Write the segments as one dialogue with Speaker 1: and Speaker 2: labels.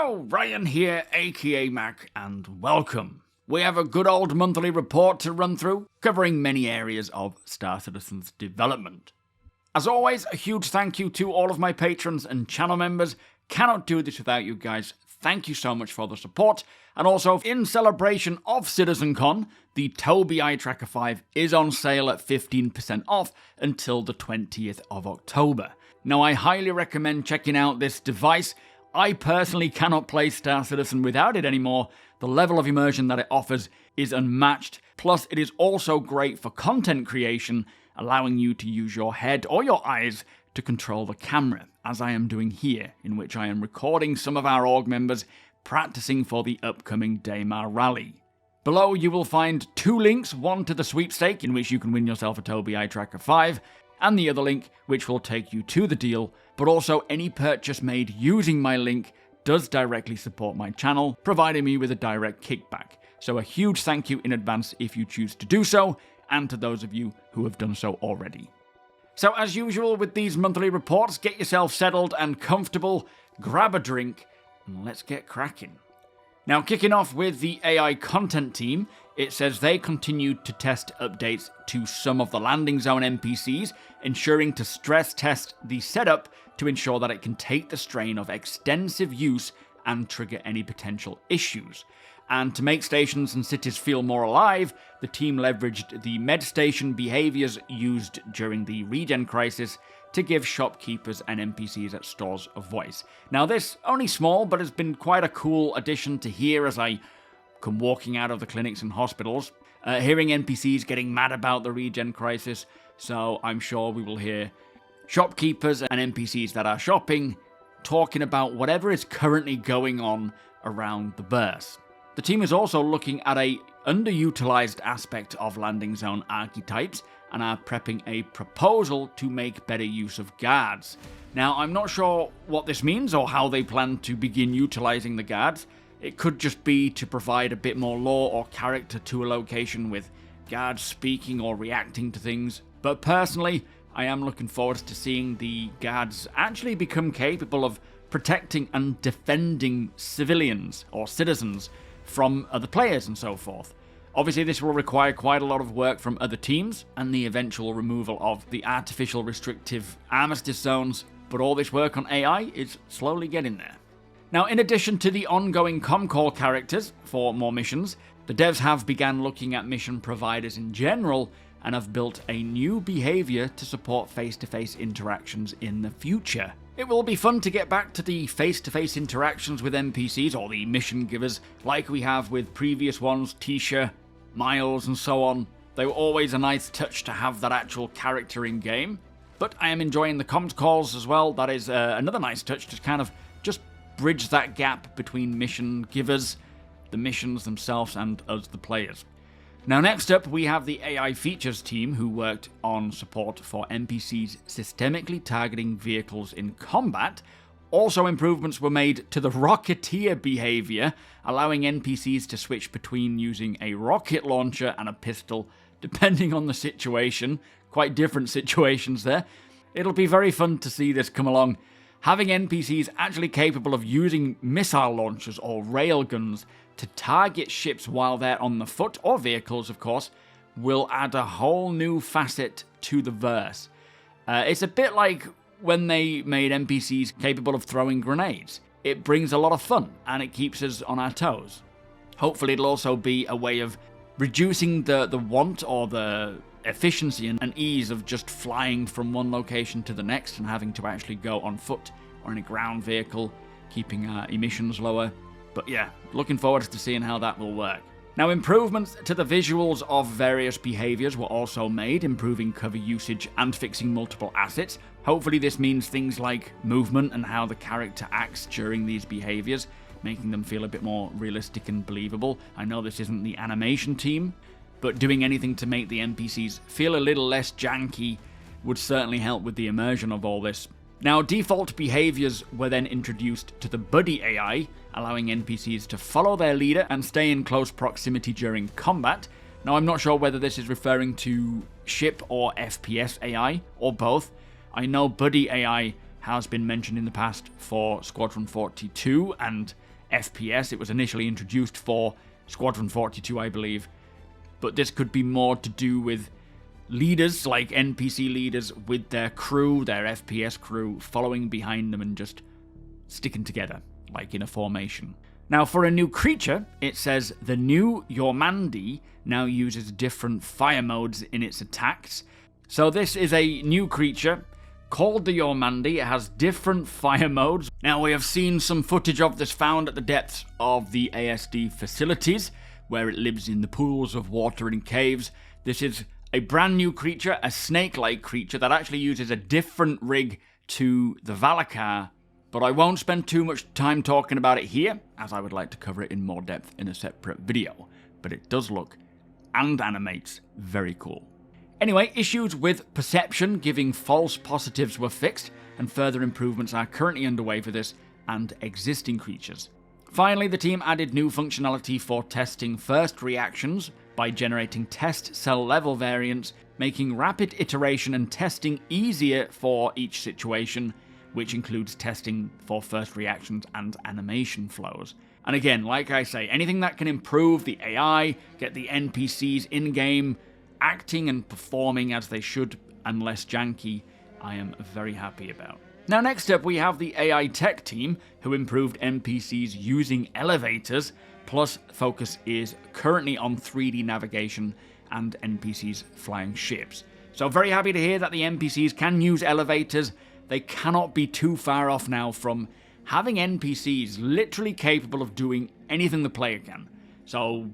Speaker 1: Hello, Ryan here, aka Mac, and welcome. We have a good old monthly report to run through, covering many areas of Star Citizen's development. As always, a huge thank you to all of my patrons and channel members. Cannot do this without you guys. Thank you so much for the support. And also, in celebration of CitizenCon, the TOBII Eye Tracker 5 is on sale at 15% off until the 20th of October. Now, I highly recommend checking out this device. I personally cannot play Star Citizen without it anymore. The level of immersion that it offers is unmatched. Plus, it is also great for content creation, allowing you to use your head or your eyes to control the camera, as I am doing here, in which I am recording some of our org members practicing for the upcoming Daymar rally. Below you will find two links, one to the sweepstake, in which you can win yourself a TOBII Eye Tracker 5, and the other link, which will take you to the deal, but also any purchase made using my link does directly support my channel, providing me with a direct kickback. So a huge thank you in advance if you choose to do so, and to those of you who have done so already. So as usual with these monthly reports, get yourself settled and comfortable, grab a drink, and let's get cracking. Now, kicking off with the AI content team, it says they continued to test updates to some of the landing zone NPCs, ensuring to stress test the setup to ensure that it can take the strain of extensive use and trigger any potential issues. And to make stations and cities feel more alive, the team leveraged the med station behaviors used during the regen crisis to give shopkeepers and NPCs at stores a voice. Now this, only small, but has been quite a cool addition to hear as I come walking out of the clinics and hospitals, hearing NPCs getting mad about the regen crisis, so I'm sure we will hear shopkeepers and NPCs that are shopping talking about whatever is currently going on around the burst. The team is also looking at a underutilized aspect of landing zone archetypes and are prepping a proposal to make better use of guards. Now, I'm not sure what this means or how they plan to begin utilizing the guards. It could just be to provide a bit more lore or character to a location with guards speaking or reacting to things. But personally, I am looking forward to seeing the guards actually become capable of protecting and defending civilians or citizens from other players and so forth. Obviously, this will require quite a lot of work from other teams and the eventual removal of the artificial restrictive armistice zones, but all this work on AI is slowly getting there. Now, in addition to the ongoing ComCall characters for more missions, the devs have begun looking at mission providers in general and have built a new behavior to support face-to-face interactions in the future. It will be fun to get back to the face-to-face interactions with NPCs or the mission givers like we have with previous ones, Tisha, Miles and so on. They were always a nice touch to have that actual character in game, but I am enjoying the comms calls as well. That is another nice touch to kind of just bridge that gap between mission givers, the missions themselves, and us, the players. Now, next up, we have the AI features team who worked on support for NPCs systemically targeting vehicles in combat. Also, improvements were made to the Rocketeer behavior, allowing NPCs to switch between using a rocket launcher and a pistol, depending on the situation. Quite different situations there. It'll be very fun to see this come along. Having NPCs actually capable of using missile launchers or railguns to target ships while they're on the foot, or vehicles of course, will add a whole new facet to the verse. It's a bit like when they made NPCs capable of throwing grenades. It brings a lot of fun, and it keeps us on our toes. Hopefully it'll also be a way of reducing the want or the efficiency and ease of just flying from one location to the next and having to actually go on foot or in a ground vehicle, keeping our emissions lower. But yeah, looking forward to seeing how that will work. Now, improvements to the visuals of various behaviors were also made, improving cover usage and fixing multiple assets. Hopefully this means things like movement and how the character acts during these behaviors, making them feel a bit more realistic and believable. I know this isn't the animation team, but doing anything to make the NPCs feel a little less janky would certainly help with the immersion of all this. Now, default behaviors were then introduced to the Buddy AI, allowing NPCs to follow their leader and stay in close proximity during combat. Now, I'm not sure whether this is referring to ship or FPS AI, or both. I know Buddy AI has been mentioned in the past for Squadron 42 and FPS. It was initially introduced for Squadron 42, I believe, but this could be more to do with leaders, like NPC leaders, with their crew, their FPS crew, following behind them and just sticking together, like in a formation. Now, for a new creature, it says the new Yormandi now uses different fire modes in its attacks. So this is a new creature called the Yormandi. It has different fire modes. Now, we have seen some footage of this found at the depths of the ASD facilities, where it lives in the pools of water and caves. This is a brand new creature, a snake-like creature that actually uses a different rig to the Valakar, but I won't spend too much time talking about it here, as I would like to cover it in more depth in a separate video, but it does look and animates very cool. Anyway, issues with perception giving false positives were fixed, and further improvements are currently underway for this and existing creatures. Finally, the team added new functionality for testing first reactions by generating test cell level variants, making rapid iteration and testing easier for each situation, which includes testing for first reactions and animation flows. And again, like I say, anything that can improve the AI, get the NPCs in-game acting and performing as they should and less janky, I am very happy about. Now, next up, we have the AI tech team, who improved NPCs using elevators, plus focus is currently on 3D navigation and NPCs flying ships. So very happy to hear that the NPCs can use elevators. They cannot be too far off now from having NPCs literally capable of doing anything the player can. So,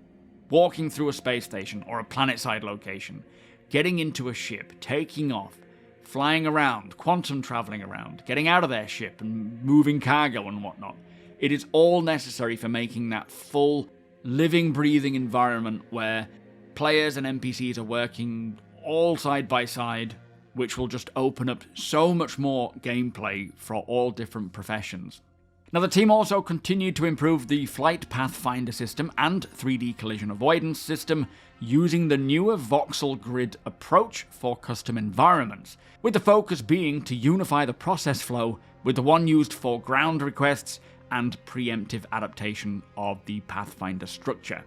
Speaker 1: walking through a space station or a planet-side location, getting into a ship, taking off, flying around, quantum traveling around, getting out of their ship and moving cargo and whatnot. It is all necessary for making that full, living, breathing environment where players and NPCs are working all side by side, which will just open up so much more gameplay for all different professions. Now, the team also continued to improve the flight pathfinder system and 3D collision avoidance system using the newer voxel grid approach for custom environments, with the focus being to unify the process flow with the one used for ground requests and preemptive adaptation of the pathfinder structure.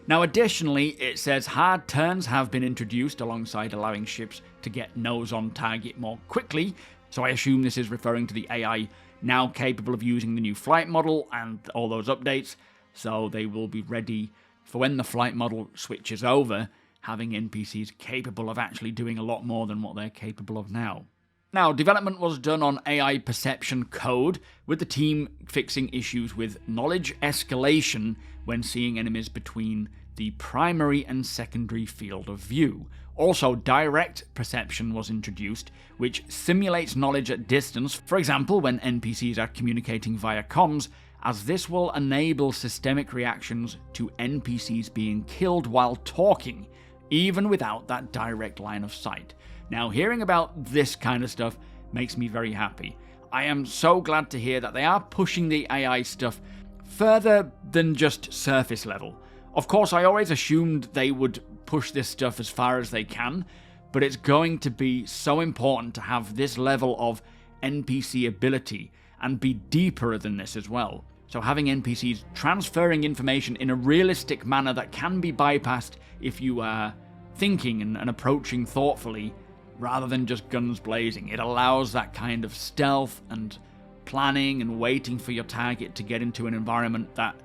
Speaker 1: Now, additionally, it says hard turns have been introduced alongside allowing ships to get nose on target more quickly, so I assume this is referring to the AI now capable of using the new flight model and all those updates, so they will be ready for when the flight model switches over, having NPCs capable of actually doing a lot more than what they're capable of now. Now, development was done on AI perception code, with the team fixing issues with knowledge escalation when seeing enemies between the primary and secondary field of view. Also, direct perception was introduced, which simulates knowledge at distance, for example when NPCs are communicating via comms, as this will enable systemic reactions to NPCs being killed while talking, even without that direct line of sight. Now, hearing about this kind of stuff makes me very happy. I am so glad to hear that they are pushing the AI stuff further than just surface level. Of course, I always assumed they would push this stuff as far as they can, but it's going to be so important to have this level of NPC ability and be deeper than this as well. So having NPCs transferring information in a realistic manner that can be bypassed if you are thinking and approaching thoughtfully rather than just guns blazing. It allows that kind of stealth and planning and waiting for your target to get into an environment that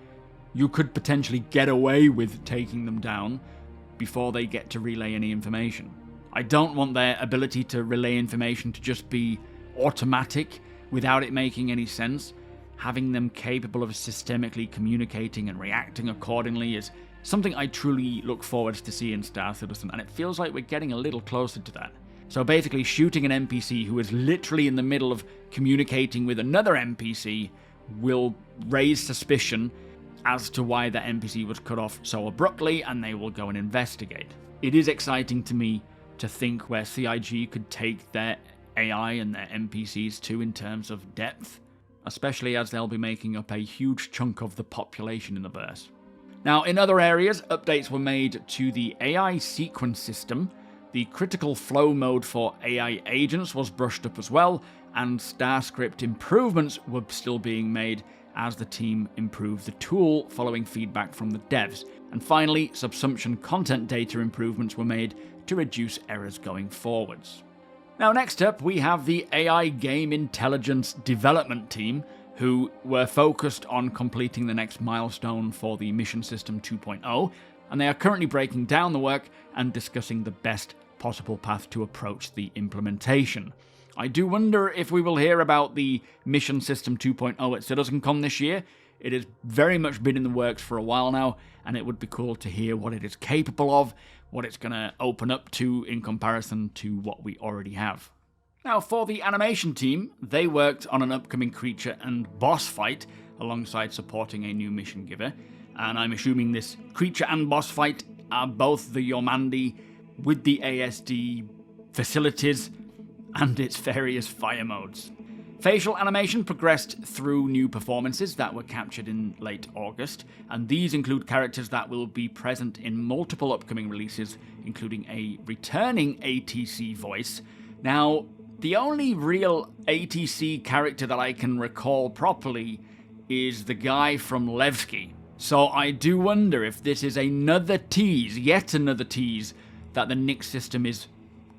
Speaker 1: you could potentially get away with taking them down before they get to relay any information. I don't want their ability to relay information to just be automatic without it making any sense. Having them capable of systemically communicating and reacting accordingly is something I truly look forward to see in Star Citizen, and it feels like we're getting a little closer to that. So basically, shooting an NPC who is literally in the middle of communicating with another NPC will raise suspicion as to why that NPC was cut off so abruptly, and they will go and investigate. It is exciting to me to think where CIG could take their AI and their NPCs to in terms of depth, especially as they'll be making up a huge chunk of the population in the verse. Now, in other areas, updates were made to the AI sequence system. The critical flow mode for AI agents was brushed up as well, and Starscript improvements were still being made as the team improved the tool following feedback from the devs. And finally, subsumption content data improvements were made to reduce errors going forwards. Now next up, we have the AI Game Intelligence Development Team, who were focused on completing the next milestone for the Mission System 2.0, and they are currently breaking down the work and discussing the best possible path to approach the implementation. I do wonder if we will hear about the Mission System 2.0 at CitizenCon this year. It has very much been in the works for a while now, and it would be cool to hear what it is capable of, what it's going to open up to in comparison to what we already have. Now, for the animation team, they worked on an upcoming creature and boss fight alongside supporting a new mission giver, and I'm assuming this creature and boss fight are both the Yormandi with the ASD facilities and its various fire modes. Facial animation progressed through new performances that were captured in late August, and these include characters that will be present in multiple upcoming releases, including a returning ATC voice. Now, the only real ATC character that I can recall properly is the guy from Levski. So I do wonder if this is another tease, yet another tease, that the Nyx system is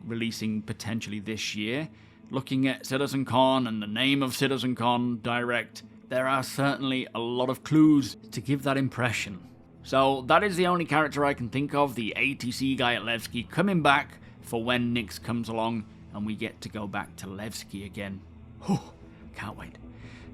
Speaker 1: releasing potentially this year. Looking at CitizenCon and the name of CitizenCon Direct, there are certainly a lot of clues to give that impression. So that is the only character I can think of, the ATC guy at Levski, coming back for when Nyx comes along and we get to go back to Levski again. Whew, can't wait.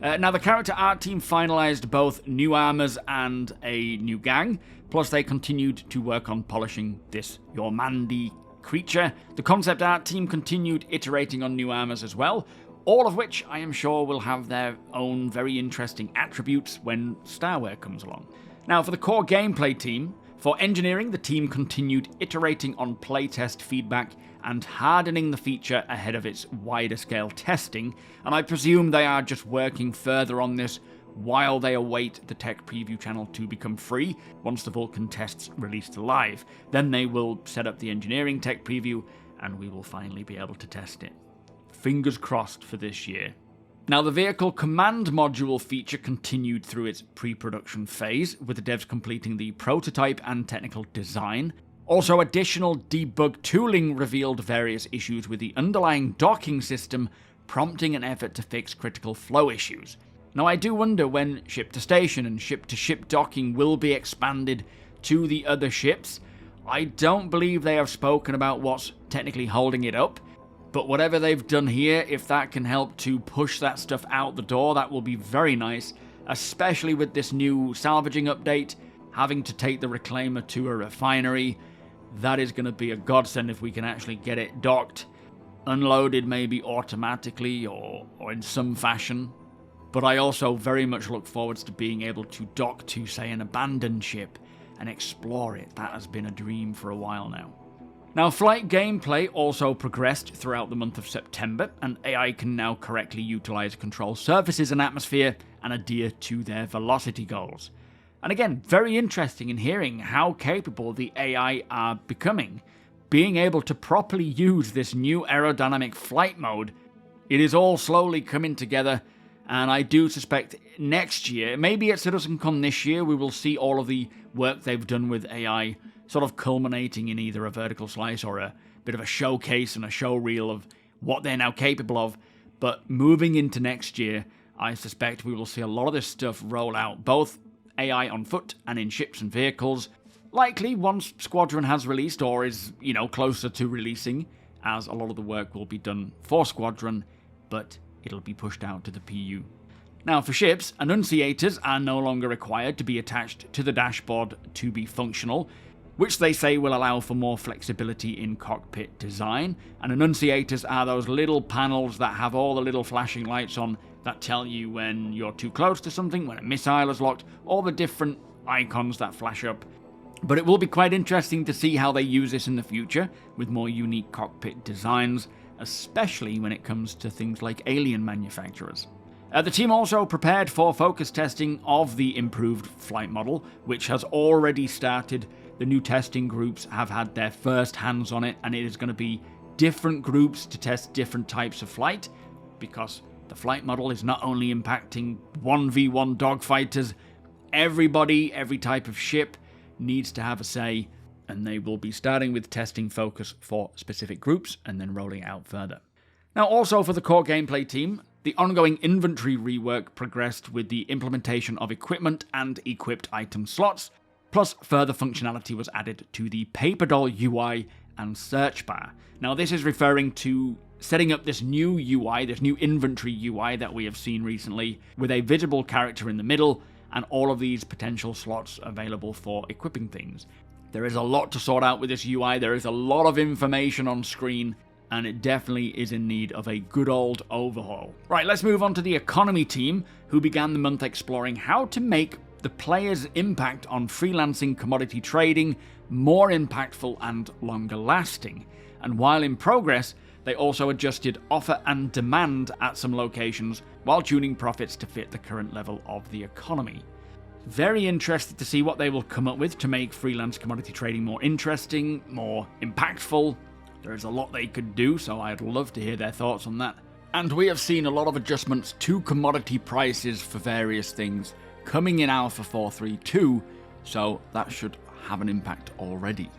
Speaker 1: Now, the character art team finalized both new armors and a new gang, plus they continued to work on polishing this Yormandi creature. The concept art team continued iterating on new armors as well, all of which I am sure will have their own very interesting attributes when Starware comes along. Now, for the core gameplay team, for engineering, the team continued iterating on playtest feedback and hardening the feature ahead of its wider scale testing, and I presume they are just working further on this while they await the tech preview channel to become free once the Vulcan tests released live. Then they will set up the engineering tech preview and we will finally be able to test it. Fingers crossed for this year. Now, the vehicle command module feature continued through its pre-production phase, with the devs completing the prototype and technical design. Also, additional debug tooling revealed various issues with the underlying docking system, prompting an effort to fix critical flow issues. Now, I do wonder when ship-to-station and ship-to-ship docking will be expanded to the other ships. I don't believe they have spoken about what's technically holding it up, but whatever they've done here, if that can help to push that stuff out the door, that will be very nice, especially with this new salvaging update, having to take the Reclaimer to a refinery. That is going to be a godsend if we can actually get it docked, unloaded maybe automatically or in some fashion. But I also very much look forward to being able to dock to, say, an abandoned ship and explore it. That has been a dream for a while now. Now, flight gameplay also progressed throughout the month of September, and AI can now correctly utilize control surfaces and atmosphere and adhere to their velocity goals. And again, very interesting in hearing how capable the AI are becoming. Being able to properly use this new aerodynamic flight mode, it is all slowly coming together, and I do suspect next year, maybe at CitizenCon this year, we will see all of the work they've done with AI sort of culminating in either a vertical slice or a bit of a showcase and a show reel of what they're now capable of. But moving into next year, I suspect we will see a lot of this stuff roll out, both AI on foot and in ships and vehicles, likely once Squadron has released or is, closer to releasing, as a lot of the work will be done for Squadron, but it'll be pushed out to the PU. Now, for ships, annunciators are no longer required to be attached to the dashboard to be functional, which they say will allow for more flexibility in cockpit design. And annunciators are those little panels that have all the little flashing lights on that tell you when you're too close to something, when a missile is locked, all the different icons that flash up. But it will be quite interesting to see how they use this in the future with more unique cockpit designs, especially when it comes to things like alien manufacturers. The team also prepared for focus testing of the improved flight model, which has already started. The new testing groups have had their first hands on it, and it is going to be different groups to test different types of flight, because The flight model is not only impacting 1v1 dogfighters, everybody, every type of ship needs to have a say, and they will be starting with testing focus for specific groups and then rolling it out further. Now, also for the core gameplay team, the ongoing inventory rework progressed with the implementation of equipment and equipped item slots, plus further functionality was added to the paper doll UI and search bar. Now, this is referring to setting up this new UI, this new inventory UI that we have seen recently, with a visible character in the middle and all of these potential slots available for equipping things. There is a lot to sort out with this UI, there is a lot of information on screen, and it definitely is in need of a good old overhaul. Right, let's move on to the economy team, who began the month exploring how to make the player's impact on freelancing commodity trading more impactful and longer lasting. And while in progress, they also adjusted offer and demand at some locations while tuning profits to fit the current level of the economy. Very interested to see what they will come up with to make freelance commodity trading more interesting, more impactful. There is a lot they could do, so I'd love to hear their thoughts on that. And we have seen a lot of adjustments to commodity prices for various things coming in Alpha 4.3.2, so that should have an impact already.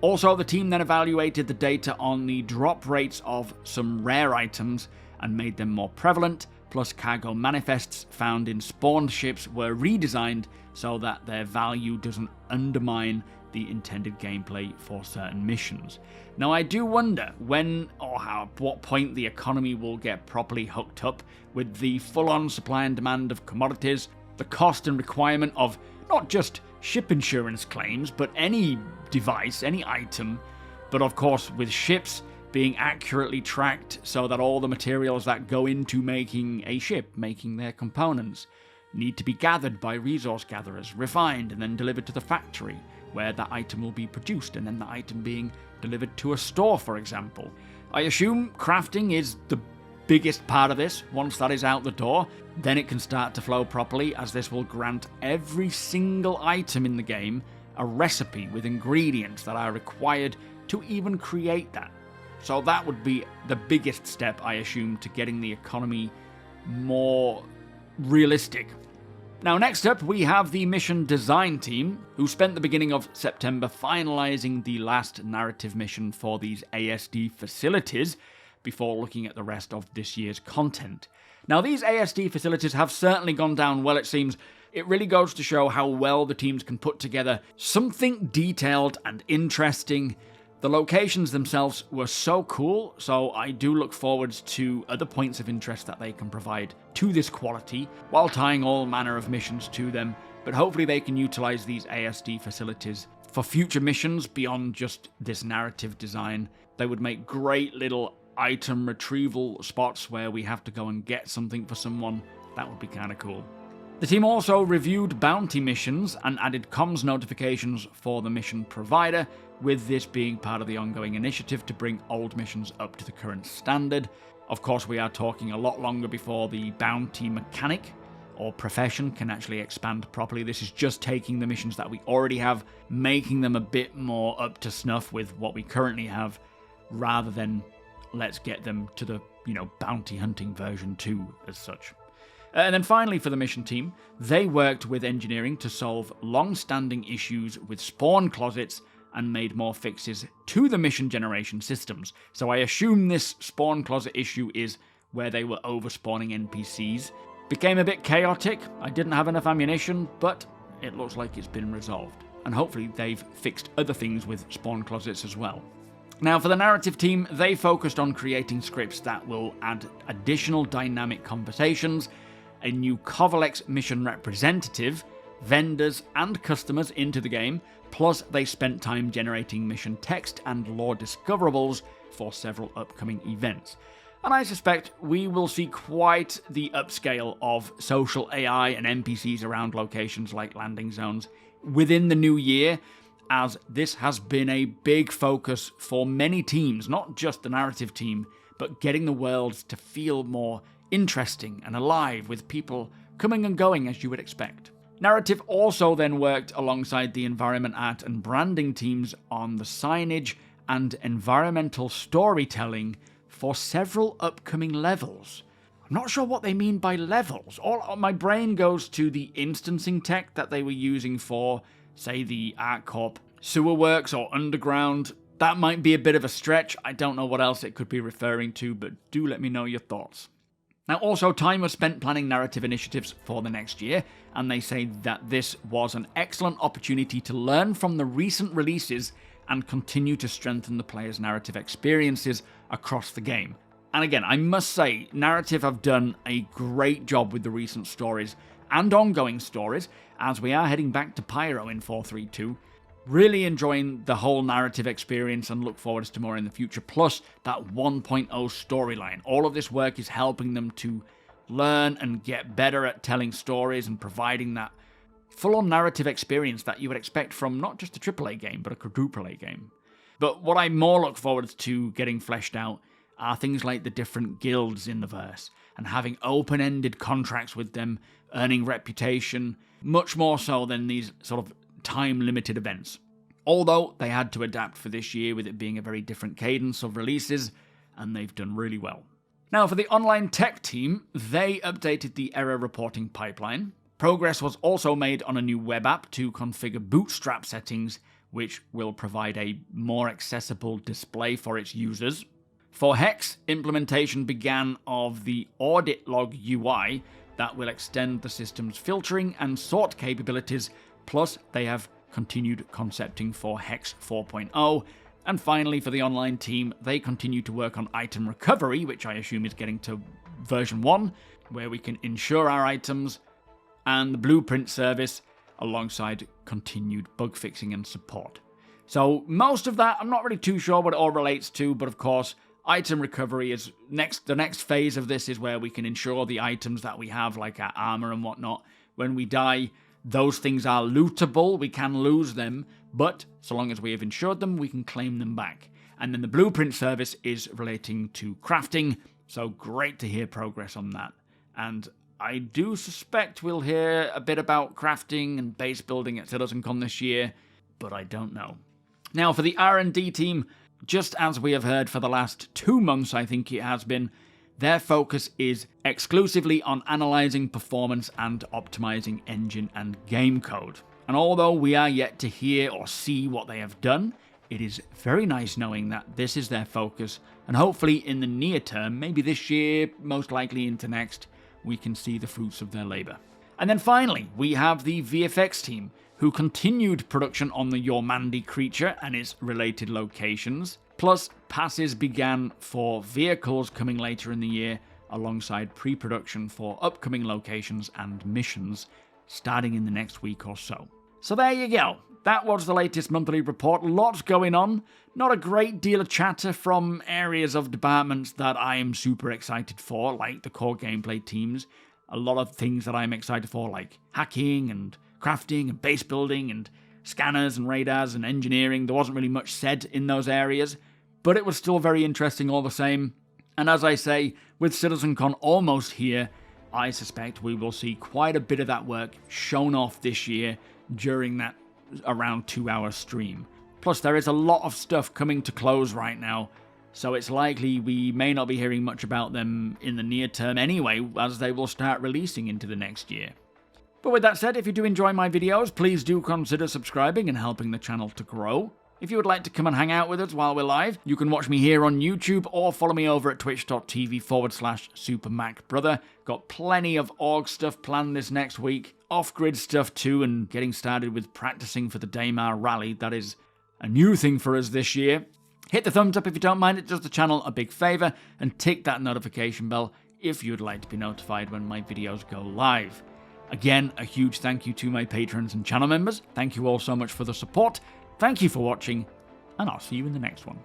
Speaker 1: Also, the team then evaluated the data on the drop rates of some rare items and made them more prevalent, plus cargo manifests found in spawned ships were redesigned so that their value doesn't undermine the intended gameplay for certain missions. Now, I do wonder when or at what point the economy will get properly hooked up with the full-on supply and demand of commodities, the cost and requirement of not just ship insurance claims, but any device, any item, but of course with ships being accurately tracked so that all the materials that go into making a ship, making their components, need to be gathered by resource gatherers, refined, and then delivered to the factory, where that item will be produced, and then the item being delivered to a store, for example. I assume crafting is the biggest part of this. Once that is out the door, then it can start to flow properly, as this will grant every single item in the game a recipe with ingredients that are required to even create that. So that would be the biggest step, I assume, to getting the economy more realistic. Now, next up, we have the mission design team, who spent the beginning of September finalizing the last narrative mission for these ASD facilities before looking at the rest of this year's content. Now, these ASD facilities have certainly gone down well, it seems. It really goes to show how well the teams can put together something detailed and interesting. The locations themselves were so cool, so I do look forward to other points of interest that they can provide to this quality, while tying all manner of missions to them, but hopefully they can utilize these ASD facilities for future missions beyond just this narrative design. They would make great little item retrieval spots where we have to go and get something for someone. That would be kind of cool. The team also reviewed bounty missions and added comms notifications for the mission provider, with this being part of the ongoing initiative to bring old missions up to the current standard. Of course, we are talking a lot longer before the bounty mechanic or profession can actually expand properly. This is just taking the missions that we already have, making them a bit more up to snuff with what we currently have, rather than let's get them to the, bounty hunting version 2 as such. And then finally, for the mission team, they worked with engineering to solve long-standing issues with spawn closets and made more fixes to the mission generation systems. So I assume this spawn closet issue is where they were overspawning NPCs. Became a bit chaotic. I didn't have enough ammunition, but it looks like it's been resolved. And hopefully they've fixed other things with spawn closets as well. Now, for the narrative team, they focused on creating scripts that will add additional dynamic conversations, a new Covalex mission representative, vendors, and customers into the game, plus they spent time generating mission text and lore discoverables for several upcoming events. And I suspect we will see quite the upscale of social AI and NPCs around locations like landing zones within the new year, as this has been a big focus for many teams, not just the narrative team, but getting the worlds to feel more interesting and alive with people coming and going as you would expect. Narrative also then worked alongside the environment art and branding teams on the signage and environmental storytelling for several upcoming levels. I'm I'm not sure what they mean by levels. All my brain goes to the instancing tech that they were using for, say, the ArcCorp sewer works or underground. That might be a bit of a stretch. I don't know what else it could be referring to, but do let me know your thoughts. Now, also, time was spent planning narrative initiatives for the next year, and they say that this was an excellent opportunity to learn from the recent releases and continue to strengthen the player's narrative experiences across the game. And again, I must say, Narrative have done a great job with the recent stories and ongoing stories, as we are heading back to Pyro in 432. Really enjoying the whole narrative experience and look forward to more in the future, plus that 1.0 storyline. All of this work is helping them to learn and get better at telling stories and providing that full-on narrative experience that you would expect from not just a AAA game, but a quadruple A game. But what I more look forward to getting fleshed out are things like the different guilds in the verse, and having open-ended contracts with them, earning reputation, much more so than these sort of time-limited events. Although they had to adapt for this year with it being a very different cadence of releases, and they've done really well. Now for the online tech team, they updated the error reporting pipeline. Progress was also made on a new web app to configure bootstrap settings, which will provide a more accessible display for its users. For Hex, implementation began of the audit log UI that will extend the system's filtering and sort capabilities. Plus, they have continued concepting for Hex 4.0. And finally, for the online team, they continue to work on item recovery, which I assume is getting to version 1, where we can insure our items, and the blueprint service, alongside continued bug fixing and support. So most of that, I'm not really too sure what it all relates to, but of course, item recovery is the next phase of this is where we can insure the items that we have, like our armor and whatnot. When we die, those things are lootable, we can lose them, but so long as we have insured them, we can claim them back. And then the blueprint service is relating to crafting, so great to hear progress on that. And I do suspect we'll hear a bit about crafting and base building at CitizenCon this year, but I don't know. Now for the R&D team, just as we have heard for the last 2 months, I think it has been, their focus is exclusively on analysing performance and optimising engine and game code. And although we are yet to hear or see what they have done, it is very nice knowing that this is their focus, and hopefully in the near term, maybe this year, most likely into next, we can see the fruits of their labour. And then finally, we have the VFX team, who continued production on the Yormandi creature and its related locations. Plus, passes began for vehicles coming later in the year, alongside pre-production for upcoming locations and missions, starting in the next week or so. So there you go. That was the latest monthly report. Lots going on. Not a great deal of chatter from areas of departments that I am super excited for, like the core gameplay teams. A lot of things that I'm excited for, like hacking and crafting and base building and scanners and radars and engineering. There wasn't really much said in those areas, but it was still very interesting all the same. And as I say, with CitizenCon almost here, I suspect we will see quite a bit of that work shown off this year during that around 2-hour stream. Plus, there is a lot of stuff coming to close right now, so it's likely we may not be hearing much about them in the near term anyway, as they will start releasing into the next year. But with that said, if you do enjoy my videos, please do consider subscribing and helping the channel to grow. If you would like to come and hang out with us while we're live, you can watch me here on YouTube or follow me over at twitch.tv/SuperMacBrother. Got plenty of org stuff planned this next week, off-grid stuff too, and getting started with practicing for the Daymar Rally. That is a new thing for us this year. Hit the thumbs up if you don't mind, it does the channel a big favour, and tick that notification bell if you'd like to be notified when my videos go live. Again, a huge thank you to my patrons and channel members. Thank you all so much for the support. Thank you for watching, and I'll see you in the next one.